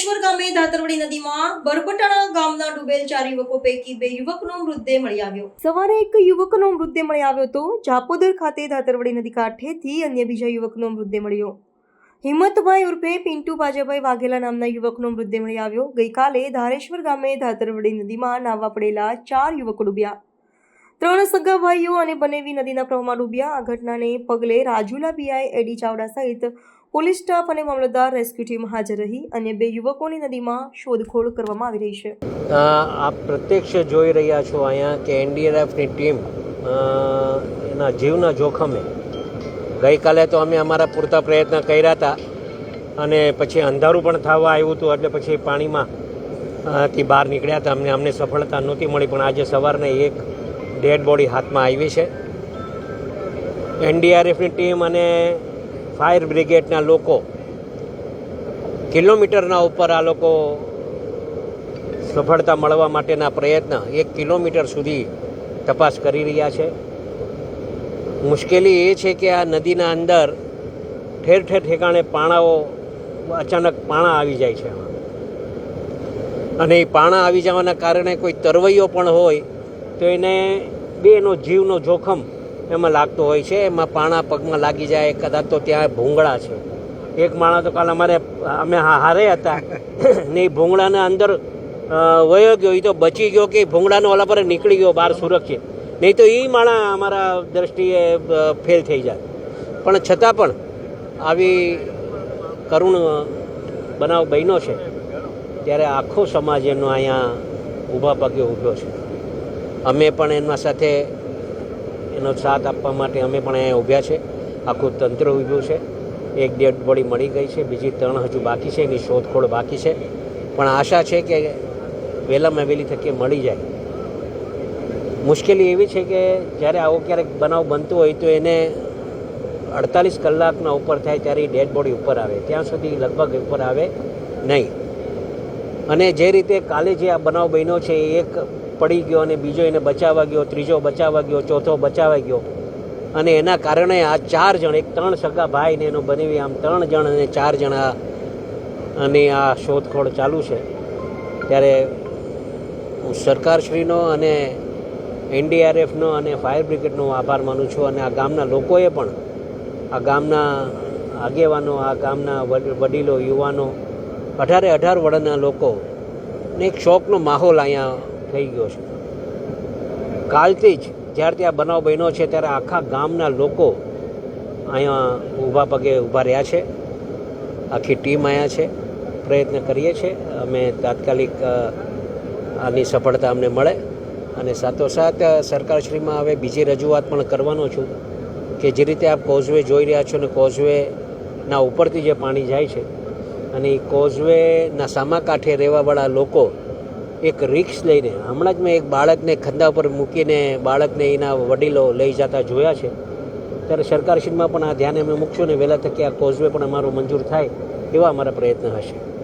ધારેશ્વર ગામે ધાતરવડી નદીમાં બરબટાણા ગામના ડૂબેલ 4 યુવકો પૈકી 2 યુવકનો મૃતદેહ મળી આવ્યો। સવારે એક યુવકનો મૃતદેહ મળી આવ્યો તો જાપોદર ખાતે ધાતરવડી નદી કાંઠેથી અન્ય બીજા યુવકનો મૃતદેહ મળ્યો। હિંમતભાઈ ઉર્ફે પિન્ટુ બાજાભાઈ વાઘેલા નામના યુવકનો મૃતદેહ મળી આવ્યો। ગઈકાલે ધારેશ્વર ગામે ધાતરવડી નદીમાં નાહવા પડેલા 4 યુવકો ડૂબ્યા। 3 સગા ભાઈઓ અને બનેવી નદીના પ્રવાહમાં ડૂબ્યા। આ ઘટનાને પગલે રાજુલા પીઆઈ એડી ચાવડા સહિત પોલીસ સ્ટાફ અને મામલતદાર રેસ્ક્યુ ટીમ હાજર રહી અને 2 યુવકોની નદીમાં શોધખોળ કરવામાં આવી રહી છે। આપ પ્રત્યક્ષ જોઈ રહ્યા છો અહીંયા કે એનડીઆરએફની ટીમ એના જીવના જોખમે ગઈકાલે તો અમે અમારા પૂરતા પ્રયત્ન કર્યા હતા અને પછી અંધારું પણ થવા આવ્યું હતું એટલે પછી પાણીમાં થી બહાર નીકળ્યા હતા। અમને સફળતા નહોતી મળી, પણ આજે સવારને એક ડેડ બોડી હાથમાં આવી છે। એનડીઆરએફની ટીમ અને ફાયર બ્રિગેડના લોકો કિલોમીટરના ઉપર આ લોકો સફળતા મળવા માટેના પ્રયત્ન 1 કિલોમીટર સુધી તપાસ કરી રહ્યા છે। મુશ્કેલી એ છે કે આ નદીના અંદર ઠેર ઠેર ઠેકાણે પાણાઓ અચાનક પાણા આવી જાય છે અને એ પાણા આવી જવાના કારણે કોઈ તરવૈયો પણ હોય તો એને બેનો જીવનો જોખમ એમાં લાગતો હોય છે। એમાં પાણા પગમાં લાગી જાય, કદાચ તો ત્યાં ભૂંગળા છે। એક માણસ તો કાલ અમે હારે હતા ને એ ભૂંગળાના અંદર વયો ગયો, એ તો બચી ગયો કે ભૂંગળાનો ઓલા પર નીકળી ગયો બહાર સુરક્ષિત, નહીં તો એ માણા અમારા દ્રષ્ટિએ ફેલ થઈ જાય। પણ છતાં પણ આવી કરુણ બનાવ બન્યો છે ત્યારે આખો સમાજ એનો અહીંયા ઊભા પગે ઊભો છે। અમે પણ એના સાથે એનો સાથ આપવા માટે અમે પણ અહીંયા ઊભ્યા છે। આખું તંત્ર ઊભું છે। એક ડેડ બોડી મળી ગઈ છે, બીજી 3 હજુ બાકી છે, એની શોધખોળ બાકી છે, પણ આશા છે કે વહેલામાં વહેલી તકે મળી જાય। મુશ્કેલી એવી છે કે જ્યારે આવો ક્યારેક બનાવ બનતો હોય તો એને 48 કલાકના ઉપર થાય ત્યારે ડેડ બોડી ઉપર આવે, ત્યાં સુધી લગભગ ઉપર આવે નહીં। અને જે રીતે કાલે જે આ બનાવ બન્યો છે, એક પડી ગયો અને બીજો એને બચાવવા ગયો, ત્રીજો બચાવવા ગયો, ચોથો બચાવવા ગયો, અને એના કારણે આ 4 જણ, એક 3 સગા ભાઈ ને એનો બનેવી, આમ 3 જણ અને 4 જણા અને આ શોધખોળ ચાલુ છે। ત્યારે હું સરકારશ્રીનો અને એનડીઆરએફનો અને ફાયર બ્રિગેડનો આભાર માનું છું, અને આ ગામના લોકોએ પણ, આ ગામના આગેવાનો, આ ગામના વડીલો, યુવાનો, 18 વર્ષના લોકો ને એક શોકનો માહોલ અહીંયા થઈ ગયો છે। કાલથી જ જ્યારથી આ બનાવ બન્યો છે ત્યારે આખા ગામના લોકો અહીંયા ઊભા પગે ઊભા રહ્યા છે। આખી ટીમ અહીંયા છે, પ્રયત્ન કરીએ છીએ અમે તાત્કાલિક આની સફળતા અમને મળે। અને સાથોસાથ સરકારશ્રીમાં હવે બીજી રજૂઆત પણ કરવાનો છું કે જે રીતે આપ કોઝવે જોઈ રહ્યા છો ને કોઝવેના ઉપરથી જે પાણી જાય છે અને એ કોઝવેના સામા કાંઠે રહેવાવાળા લોકો એક રિક્સ લઈને, હમણાં જ મેં એક બાળકને ખંધા ઉપર મૂકીને બાળકને એના વડીલો લઈ જતા જોયા છે, ત્યારે સરકારશ્રીમાં પણ આ ધ્યાન અમે મૂકશું ને વહેલા તકે આ કોઝવે પણ અમારો મંજૂર થાય એવા અમારા પ્રયત્ન હશે।